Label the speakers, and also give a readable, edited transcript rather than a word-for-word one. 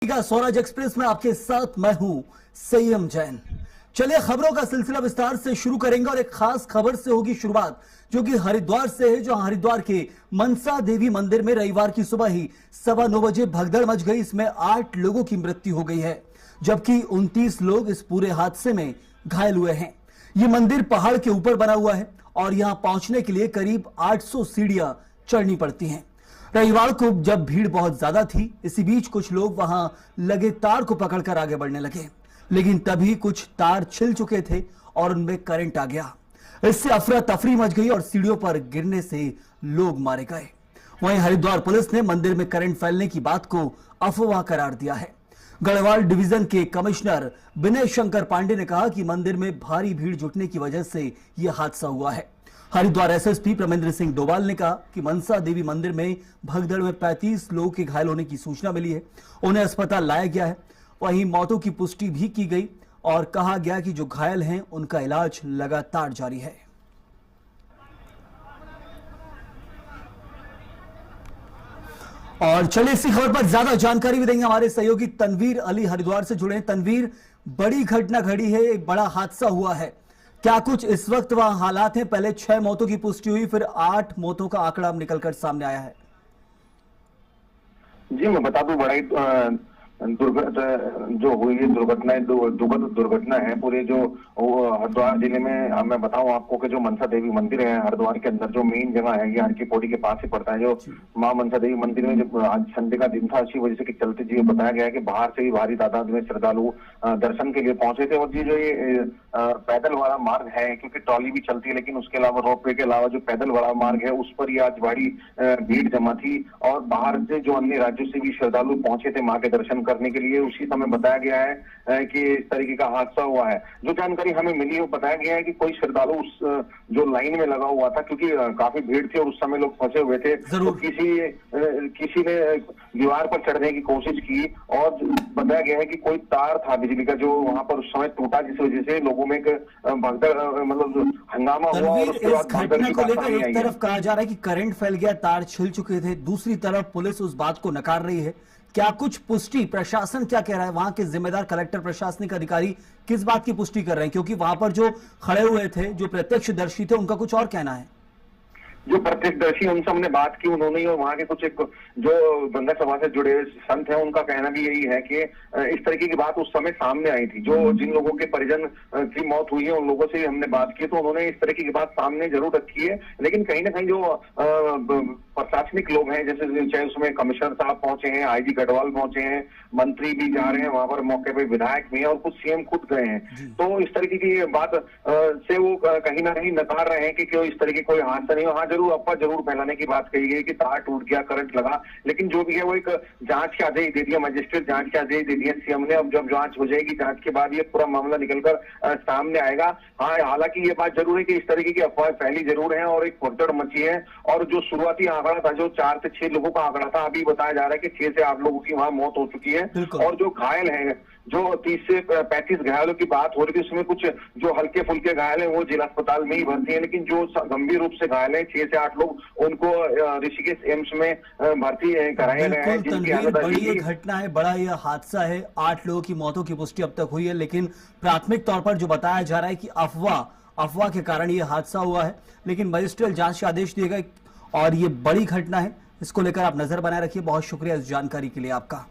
Speaker 1: Swaraj express में आपके साथ मैं हूं संयम जैन। चलिए खबरों का सिलसिला विस्तार से शुरू करेंगे और एक खास खबर से होगी शुरुआत, जो कि हरिद्वार से है। जो हरिद्वार के मनसा देवी मंदिर में रविवार की सुबह ही 9:15 बजे भगदड़ मच गई। इसमें 8 लोगों की मृत्यु हो गई है, जबकि 29 लोग इस पूरे हादसे में घायल हुए हैं। ये मंदिर पहाड़ के ऊपर बना हुआ है और यहां पहुंचने के लिए करीब 800 सीढ़ियां चढ़नी पड़ती हैं। रविवार को जब भीड़ बहुत ज्यादा थी, इसी बीच कुछ लोग वहां लगे तार को पकड़कर आगे बढ़ने लगे, लेकिन तभी कुछ तार छिल चुके थे और उनमें करंट आ गया। इससे अफरा तफरी मच गई और सीढ़ियों पर गिरने से लोग मारे गए। वहीं हरिद्वार पुलिस ने मंदिर में करंट फैलने की बात को अफवाह करार दिया है। गढ़वाल डिवीजन के कमिश्नर विनय शंकर पांडे ने कहा कि मंदिर में भारी भीड़ जुटने की वजह से यह हादसा हुआ है। हरिद्वार एसएसपी प्रमेंद्र सिंह डोभाल ने कहा कि मनसा देवी मंदिर में भगदड़ में 35 लोगों के घायल होने की सूचना मिली है। उन्हें अस्पताल लाया गया है। वहीं मौतों की पुष्टि भी की गई और कहा गया कि जो घायल हैं उनका इलाज लगातार जारी है। और चलिए इसी खबर पर ज्यादा जानकारी भी देंगे हमारे सहयोगी तनवीर अली हरिद्वार से जुड़े हैं। तनवीर, बड़ी घटना घड़ी है, एक बड़ा हादसा हुआ है, क्या कुछ इस वक्त वहां हालात हैं? पहले 6 मौतों की पुष्टि हुई, फिर 8 मौतों का आंकड़ा अब निकलकर सामने आया है।
Speaker 2: जी मैं बता दूं, बड़ा जो हुई है दुखद दुर्घटना है पूरे जो हरिद्वार जिले में। मैं बताऊं आपको कि जो मनसा देवी मंदिर है हरिद्वार के अंदर, जो मेन जगह है ये हर की पौड़ी के पास ही पड़ता है। जो मां मनसा देवी मंदिर में जब आज संडे का दिन था, इसी वजह से कि चलते जी बताया गया है कि बाहर से ही भारी तादाद में श्रद्धालु दर्शन के लिए पहुंचे थे। और जो ये पैदल वाला मार्ग है, क्योंकि ट्रॉली भी चलती है, लेकिन उसके अलावा रोपवे के अलावा जो पैदल वाला मार्ग है उस पर ही आज भारी भीड़ जमा थी। और बाहर से जो अन्य राज्यों से भी श्रद्धालु पहुंचे थे मां के दर्शन करने के लिए। उसी समय बताया गया है कि इस तरीके का हादसा हुआ है। जो जानकारी हमें मिली है बताया गया है कि कोई श्रद्धालु उस जो लाइन में लगा हुआ था, क्योंकि काफी भीड़ थी और उस समय लोग फंसे हुए थे, तो किसी ने दीवार पर चढ़ने की कोशिश की और बताया गया है कि कोई तार था बिजली का जो वहां पर उस समय टूटा, जिस वजह से लोगों में एक भगदड़ मतलब हंगामा हुआ। और उसके बाद
Speaker 1: घटना को लेकर एक तरफ कहा जा रहा है कि करंट फैल गया, तार छिल चुके थे, दूसरी तरफ पुलिस उस बात को नकार रही है। क्या कुछ पुष्टि प्रशासन क्या कह रहा है? वहां के जिम्मेदार कलेक्टर, प्रशासनिक अधिकारी किस बात की पुष्टि कर रहे हैं? क्योंकि वहां पर जो खड़े हुए थे, जो प्रत्यक्षदर्शी थे, उनका कुछ और कहना है।
Speaker 2: जो प्रत्यक्षदर्शी उनसे हमने बात की, उन्होंने और वहां के कुछ एक जो गंगा सभा से जुड़े हुए संत हैं, उनका कहना भी यही है कि इस तरीके की बात उस समय सामने आई थी। जो जिन लोगों के परिजन की मौत हुई है उन लोगों से हमने बात की, तो उन्होंने इस तरीके की बात सामने जरूर रखी है। लेकिन कहीं ना कहीं जो प्रशासनिक लोग हैं, जैसे चाहे उसमें कमिश्नर साहब पहुंचे हैं, आईजी गढ़वाल पहुंचे हैं, मंत्री भी जा रहे हैं वहां पर, मौके पर विधायक भी हैं और कुछ सीएम खुद गए हैं, तो इस तरीके की बात से वो कहीं ना कहीं नकार रहे हैं कि क्यों इस तरीके कोई हादसा नहीं हो। हाँ जरूर अफवाह जरूर फैलाने की बात कही गई कि तार टूट गया, करंट लगा, लेकिन जो भी है वो एक जांच के आदेश दे दिया, मजिस्ट्रेट जांच के आदेश दे दिया सीएम ने। अब जब जांच हो जाएगी, जांच के बाद ये पूरा मामला निकलकर सामने आएगा। हाँ हालांकि ये बात जरूर है कि इस तरीके की अफवाह फैली जरूर है और एक भगदड़ मची है। और जो शुरुआती आंकड़ा था, जो 4 से 6 लोगों का आंकड़ा था, अभी बताया जा रहा है कि 6 से 8 लोगों की वहां मौत हो चुकी है। और जो घायल है, जो 30 से 35 घायलों की बात हो रही थी, उसमें कुछ जो हल्के फुल्के घायल हैं वो जिला अस्पताल में ही भर्ती है, लेकिन जो गंभीर रूप से घायल हैं 6 से 8 लोग, उनको ऋषिकेश एम्स में भर्ती कराया गया है।
Speaker 1: बड़ी घटना है, बड़ा यह हादसा है, 8 लोगों की मौतों की पुष्टि अब तक हुई है, लेकिन प्राथमिक तौर पर जो बताया जा रहा है कि अफवाह के कारण यह हादसा हुआ है। लेकिन मजिस्ट्रेट जांच के आदेश दिए गए और ये बड़ी घटना है, इसको लेकर आप नजर बनाए रखिए। बहुत शुक्रिया इस जानकारी के लिए आपका।